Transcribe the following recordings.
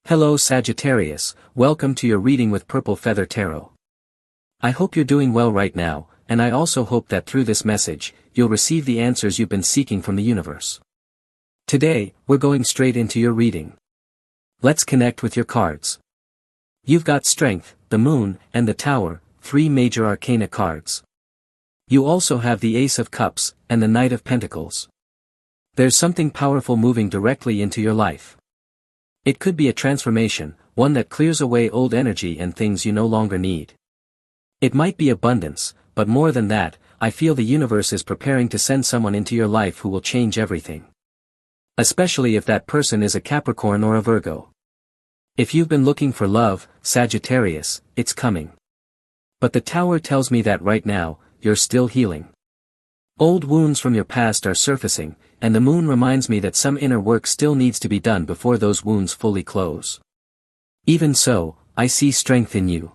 Hello Sagittarius, welcome to your reading with Purple Feather Tarot. I hope you're doing well right now, and I also hope that through this message, you'll receive the answers you've been seeking from the universe. Today, we're going straight into your reading. Let's connect with your cards. You've got Strength, the Moon, and the Tower, three major arcana cards. You also have the Ace of Cups, and the Knight of Pentacles. There's something powerful moving directly into your life. It could be a transformation, one that clears away old energy and things you no longer need. It might be abundance, but more than that, I feel the universe is preparing to send someone into your life who will change everything. Especially if that person is a Capricorn or a Virgo. If you've been looking for love, Sagittarius, it's coming. But the Tower tells me that right now, you're still healing. Old wounds from your past are surfacing, and the Moon reminds me that some inner work still needs to be done before those wounds fully close. Even so, I see strength in you.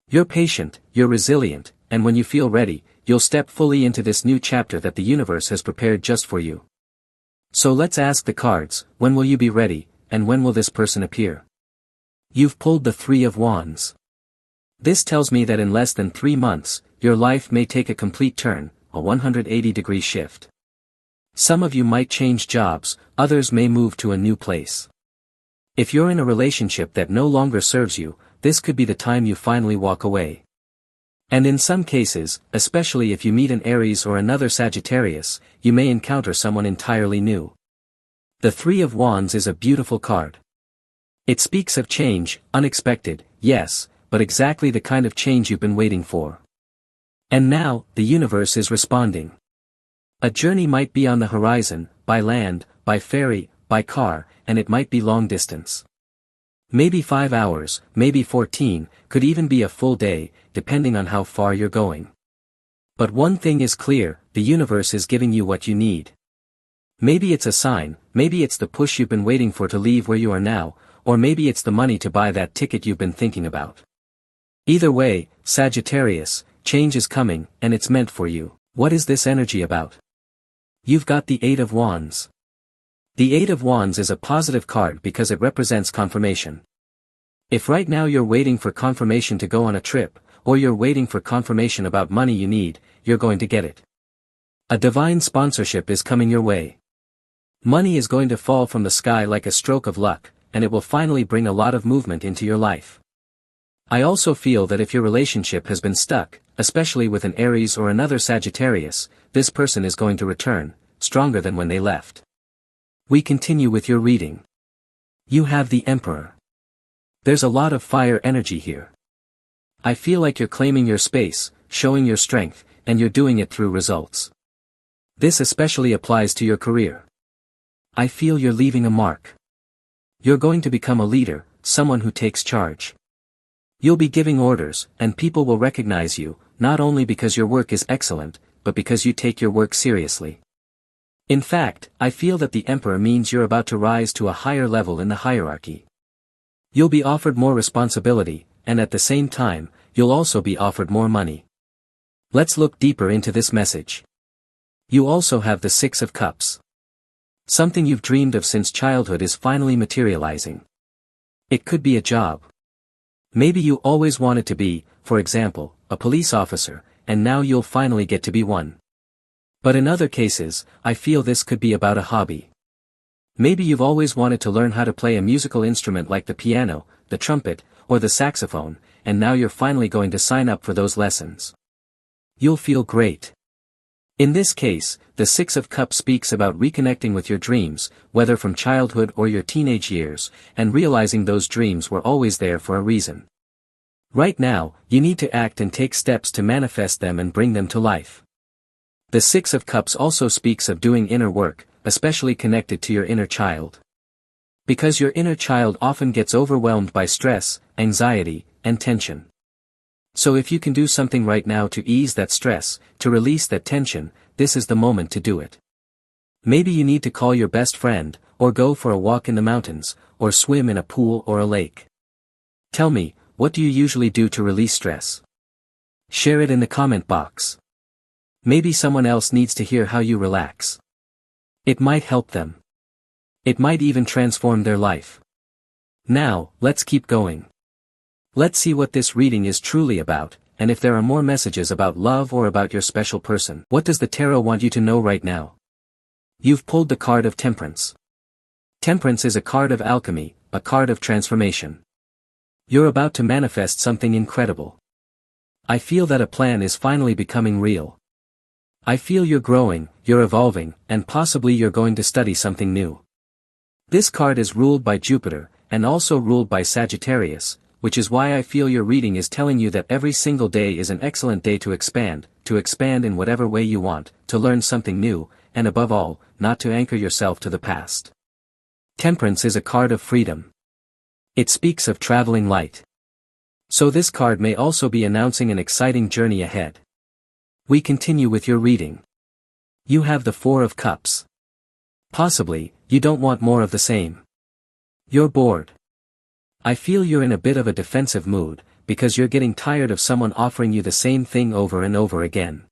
You're patient, you're resilient, and when you feel ready, you'll step fully into this new chapter that the universe has prepared just for you. So let's ask the cards, when will you be ready, and when will this person appear? You've pulled the Three of Wands. This tells me that in less than 3 months, your life may take a complete turn, a 180-degree shift. Some of you might change jobs, others may move to a new place. If you're in a relationship that no longer serves you, this could be the time you finally walk away. And in some cases, especially if you meet an Aries or another Sagittarius, you may encounter someone entirely new. The Three of Wands is a beautiful card. It speaks of change, unexpected, yes, but exactly the kind of change you've been waiting for. And now, the universe is responding. A journey might be on the horizon, by land, by ferry, by car, and it might be long distance. Maybe 5 hours, maybe 14, could even be a full day, depending on how far you're going. But one thing is clear, the universe is giving you what you need. Maybe it's a sign, maybe it's the push you've been waiting for to leave where you are now, or maybe it's the money to buy that ticket you've been thinking about. Either way, Sagittarius, change is coming, and it's meant for you. What is this energy about? You've got the Eight of Wands. The Eight of Wands is a positive card because it represents confirmation. If right now you're waiting for confirmation to go on a trip, or you're waiting for confirmation about money you need, you're going to get it. A divine sponsorship is coming your way. Money is going to fall from the sky like a stroke of luck, and it will finally bring a lot of movement into your life. I also feel that if your relationship has been stuck, especially with an Aries or another Sagittarius, this person is going to return, stronger than when they left. We continue with your reading. You have the Emperor. There's a lot of fire energy here. I feel like you're claiming your space, showing your strength, and you're doing it through results. This especially applies to your career. I feel you're leaving a mark. You're going to become a leader, someone who takes charge. You'll be giving orders, and people will recognize you, not only because your work is excellent, but because you take your work seriously. In fact, I feel that the Emperor means you're about to rise to a higher level in the hierarchy. You'll be offered more responsibility, and at the same time, you'll also be offered more money. Let's look deeper into this message. You also have the Six of Cups. Something you've dreamed of since childhood is finally materializing. It could be a job. Maybe you always wanted to be, for example, a police officer, and now you'll finally get to be one. But in other cases, I feel this could be about a hobby. Maybe you've always wanted to learn how to play a musical instrument like the piano, the trumpet, or the saxophone, and now you're finally going to sign up for those lessons. You'll feel great. In this case, the Six of Cups speaks about reconnecting with your dreams, whether from childhood or your teenage years, and realizing those dreams were always there for a reason. Right now, you need to act and take steps to manifest them and bring them to life. The Six of Cups also speaks of doing inner work, especially connected to your inner child. Because your inner child often gets overwhelmed by stress, anxiety, and tension. So if you can do something right now to ease that stress, to release that tension, this is the moment to do it. Maybe you need to call your best friend, or go for a walk in the mountains, or swim in a pool or a lake. Tell me, what do you usually do to release stress? Share it in the comment box. Maybe someone else needs to hear how you relax. It might help them. It might even transform their life. Now, let's keep going. Let's see what this reading is truly about, and if there are more messages about love or about your special person. What does the tarot want you to know right now? You've pulled the card of Temperance. Temperance is a card of alchemy, a card of transformation. You're about to manifest something incredible. I feel that a plan is finally becoming real. I feel you're growing, you're evolving, and possibly you're going to study something new. This card is ruled by Jupiter, and also ruled by Sagittarius, which is why I feel your reading is telling you that every single day is an excellent day to expand in whatever way you want, to learn something new, and above all, not to anchor yourself to the past. Temperance is a card of freedom. It speaks of traveling light. So this card may also be announcing an exciting journey ahead. We continue with your reading. You have the Four of Cups. Possibly, you don't want more of the same. You're bored. I feel you're in a bit of a defensive mood, because you're getting tired of someone offering you the same thing over and over again.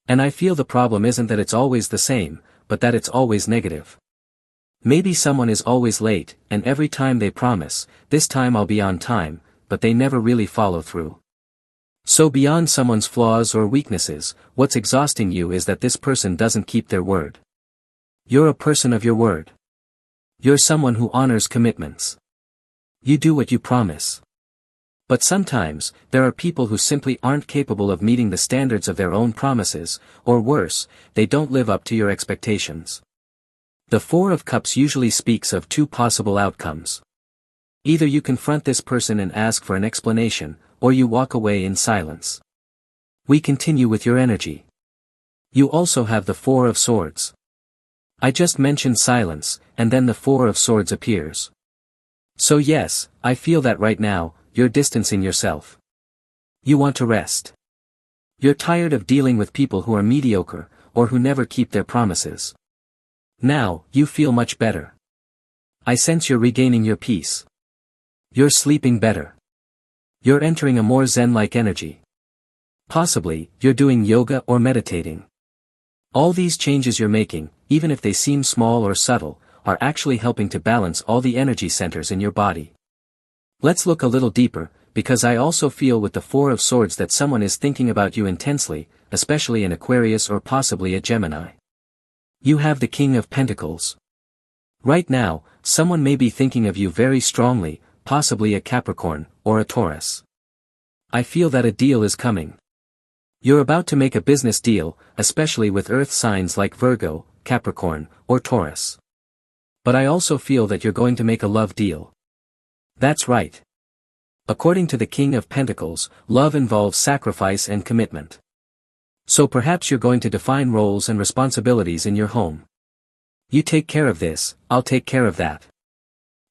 And I feel the problem isn't that it's always the same, but that it's always negative. Maybe someone is always late, and every time they promise, this time I'll be on time, but they never really follow through. So beyond someone's flaws or weaknesses, what's exhausting you is that this person doesn't keep their word. You're a person of your word. You're someone who honors commitments. You do what you promise. But sometimes, there are people who simply aren't capable of meeting the standards of their own promises, or worse, they don't live up to your expectations. The Four of Cups usually speaks of two possible outcomes. Either you confront this person and ask for an explanation, or you walk away in silence. We continue with your energy. You also have the Four of Swords. I just mentioned silence, and then the Four of Swords appears. So yes, I feel that right now, you're distancing yourself. You want to rest. You're tired of dealing with people who are mediocre, or who never keep their promises. Now, you feel much better. I sense you're regaining your peace. You're sleeping better. You're entering a more Zen-like energy. Possibly, you're doing yoga or meditating. All these changes you're making, even if they seem small or subtle, are actually helping to balance all the energy centers in your body. Let's look a little deeper, because I also feel with the Four of Swords that someone is thinking about you intensely, especially an Aquarius or possibly a Gemini. You have the King of Pentacles. Right now, someone may be thinking of you very strongly, possibly a Capricorn, or a Taurus. I feel that a deal is coming. You're about to make a business deal, especially with earth signs like Virgo, Capricorn, or Taurus. But I also feel that you're going to make a love deal. That's right. According to the King of Pentacles, love involves sacrifice and commitment. So perhaps you're going to define roles and responsibilities in your home. You take care of this, I'll take care of that.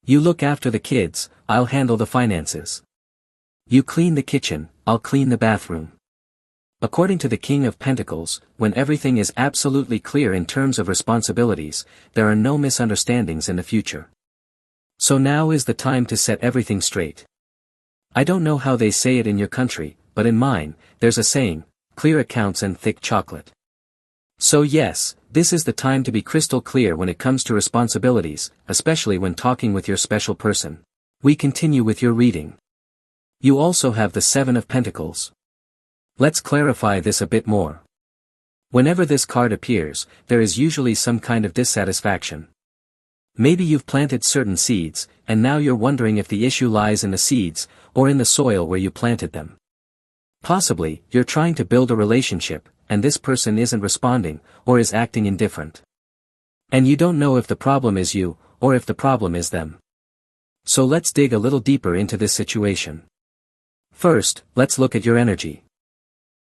You look after the kids, I'll handle the finances. You clean the kitchen, I'll clean the bathroom. According to the King of Pentacles, when everything is absolutely clear in terms of responsibilities, there are no misunderstandings in the future. So now is the time to set everything straight. I don't know how they say it in your country, but in mine, there's a saying, clear accounts and thick chocolate. So yes, this is the time to be crystal clear when it comes to responsibilities, especially when talking with your special person. We continue with your reading. You also have the Seven of Pentacles. Let's clarify this a bit more. Whenever this card appears, there is usually some kind of dissatisfaction. Maybe you've planted certain seeds, and now you're wondering if the issue lies in the seeds, or in the soil where you planted them. Possibly, you're trying to build a relationship, and this person isn't responding, or is acting indifferent. And you don't know if the problem is you, or if the problem is them. So let's dig a little deeper into this situation. First, let's look at your energy.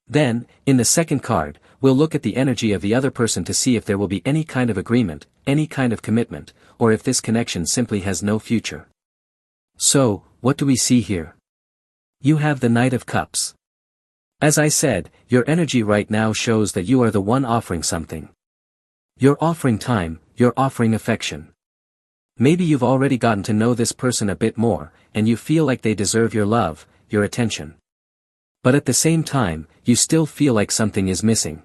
Then, in the second card, we'll look at the energy of the other person to see if there will be any kind of agreement, any kind of commitment, or if this connection simply has no future. So, what do we see here? You have the Knight of Cups. As I said, your energy right now shows that you are the one offering something. You're offering time, you're offering affection. Maybe you've already gotten to know this person a bit more, and you feel like they deserve your love, your attention. But at the same time, you still feel like something is missing.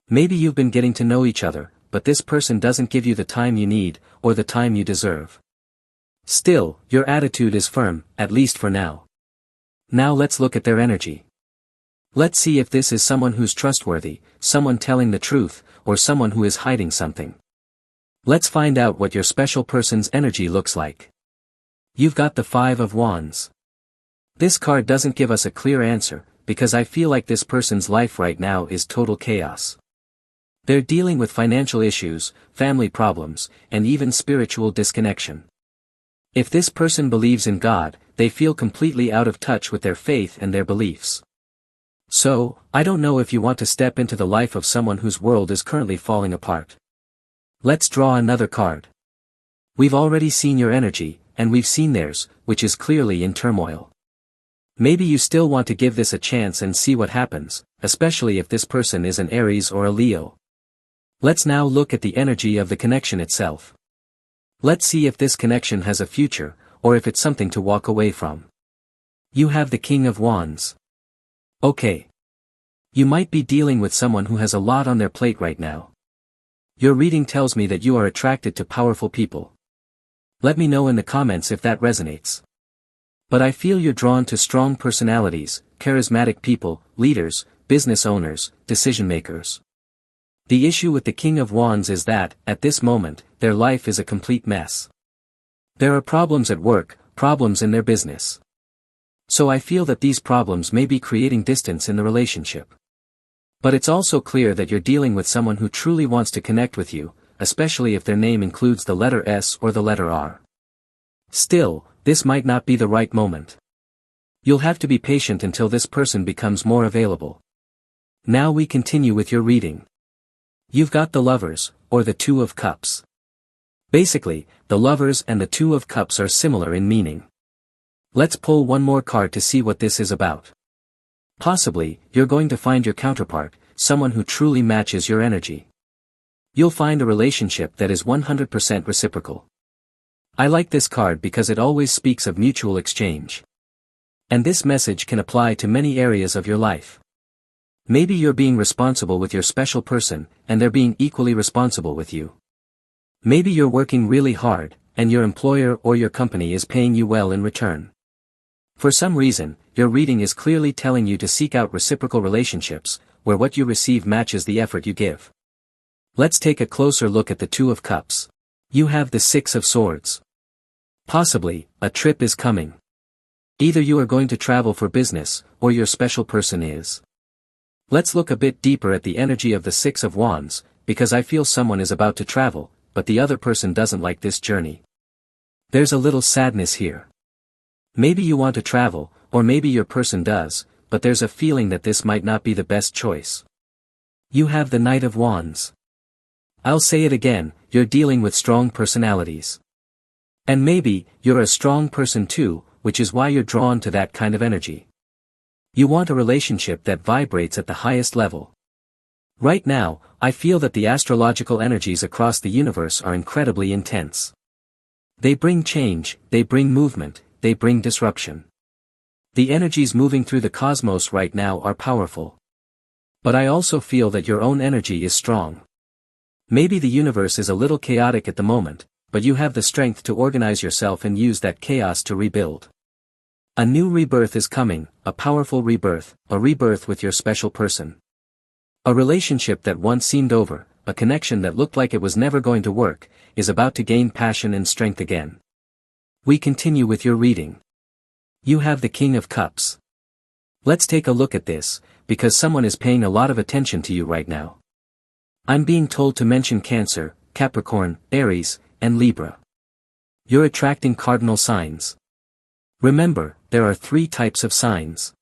Maybe you've been getting to know each other, but this person doesn't give you the time you need, or the time you deserve. Still, your attitude is firm, at least for now. Now let's look at their energy. Let's see if this is someone who's trustworthy, someone telling the truth, or someone who is hiding something. Let's find out what your special person's energy looks like. You've got the Five of Wands. This card doesn't give us a clear answer, because I feel like this person's life right now is total chaos. They're dealing with financial issues, family problems, and even spiritual disconnection. If this person believes in God, they feel completely out of touch with their faith and their beliefs. So, I don't know if you want to step into the life of someone whose world is currently falling apart. Let's draw another card. We've already seen your energy, and we've seen theirs, which is clearly in turmoil. Maybe you still want to give this a chance and see what happens, especially if this person is an Aries or a Leo. Let's now look at the energy of the connection itself. Let's see if this connection has a future, or if it's something to walk away from. You have the King of Wands. Okay. You might be dealing with someone who has a lot on their plate right now. Your reading tells me that you are attracted to powerful people. Let me know in the comments if that resonates. But I feel you're drawn to strong personalities, charismatic people, leaders, business owners, decision makers. The issue with the King of Wands is that, at this moment, their life is a complete mess. There are problems at work, problems in their business. So I feel that these problems may be creating distance in the relationship. But it's also clear that you're dealing with someone who truly wants to connect with you, especially if their name includes the letter S or the letter R. Still, this might not be the right moment. You'll have to be patient until this person becomes more available. Now we continue with your reading. You've got the Lovers, or the Two of Cups. Basically, the Lovers and the Two of Cups are similar in meaning. Let's pull one more card to see what this is about. Possibly, you're going to find your counterpart, someone who truly matches your energy. You'll find a relationship that is 100% reciprocal. I like this card because it always speaks of mutual exchange. And this message can apply to many areas of your life. Maybe you're being responsible with your special person, and they're being equally responsible with you. Maybe you're working really hard, and your employer or your company is paying you well in return. For some reason, your reading is clearly telling you to seek out reciprocal relationships, where what you receive matches the effort you give. Let's take a closer look at the Two of Cups. You have the Six of Swords. Possibly, a trip is coming. Either you are going to travel for business, or your special person is. Let's look a bit deeper at the energy of the Six of Wands, because I feel someone is about to travel, but the other person doesn't like this journey. There's a little sadness here. Maybe you want to travel, or maybe your person does, but there's a feeling that this might not be the best choice. You have the Knight of Wands. I'll say it again, you're dealing with strong personalities. And maybe, you're a strong person too, which is why you're drawn to that kind of energy. You want a relationship that vibrates at the highest level. Right now, I feel that the astrological energies across the universe are incredibly intense. They bring change, they bring movement, they bring disruption. The energies moving through the cosmos right now are powerful. But I also feel that your own energy is strong. Maybe the universe is a little chaotic at the moment, but you have the strength to organize yourself and use that chaos to rebuild. A new rebirth is coming, a powerful rebirth, a rebirth with your special person. A relationship that once seemed over, a connection that looked like it was never going to work, is about to gain passion and strength again. We continue with your reading. You have the King of Cups. Let's take a look at this, because someone is paying a lot of attention to you right now. I'm being told to mention Cancer, Capricorn, Aries, and Libra. You're attracting cardinal signs. Remember, there are 3 types of signs.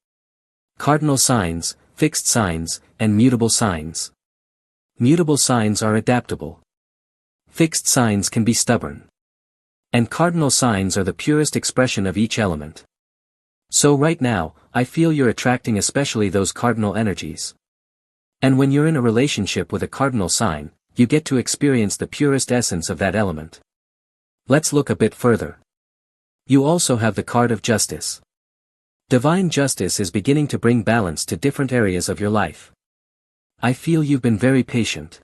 Cardinal signs, fixed signs, and mutable signs. Mutable signs are adaptable. Fixed signs can be stubborn. And cardinal signs are the purest expression of each element. So right now, I feel you're attracting especially those cardinal energies. And when you're in a relationship with a cardinal sign, you get to experience the purest essence of that element. Let's look a bit further. You also have the card of Justice. Divine justice is beginning to bring balance to different areas of your life. I feel you've been very patient.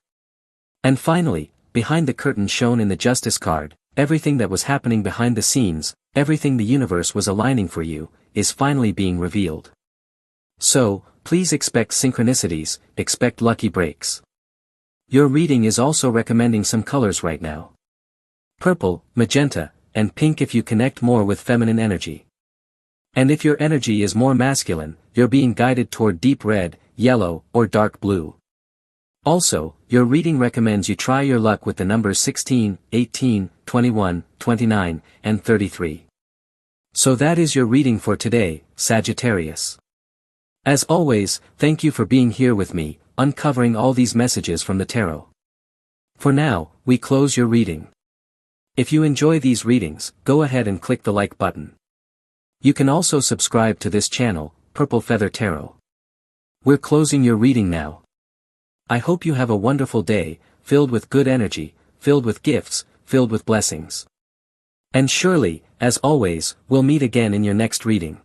And finally, behind the curtain shown in the Justice card, Everything that was happening behind the scenes, everything the universe was aligning for you, is finally being revealed. So, please expect synchronicities, expect lucky breaks. Your reading is also recommending some colors right now. Purple, magenta, and pink if you connect more with feminine energy. And if your energy is more masculine, you're being guided toward deep red, yellow, or dark blue. Also, your reading recommends you try your luck with the numbers 16, 18, 21, 29, and 33. So that is your reading for today, Sagittarius. As always, thank you for being here with me, uncovering all these messages from the tarot. For now, we close your reading. If you enjoy these readings, go ahead and click the like button. You can also subscribe to this channel, Purple Feather Tarot. We're closing your reading now. I hope you have a wonderful day, filled with good energy, filled with gifts, filled with blessings. And surely, as always, we'll meet again in your next reading.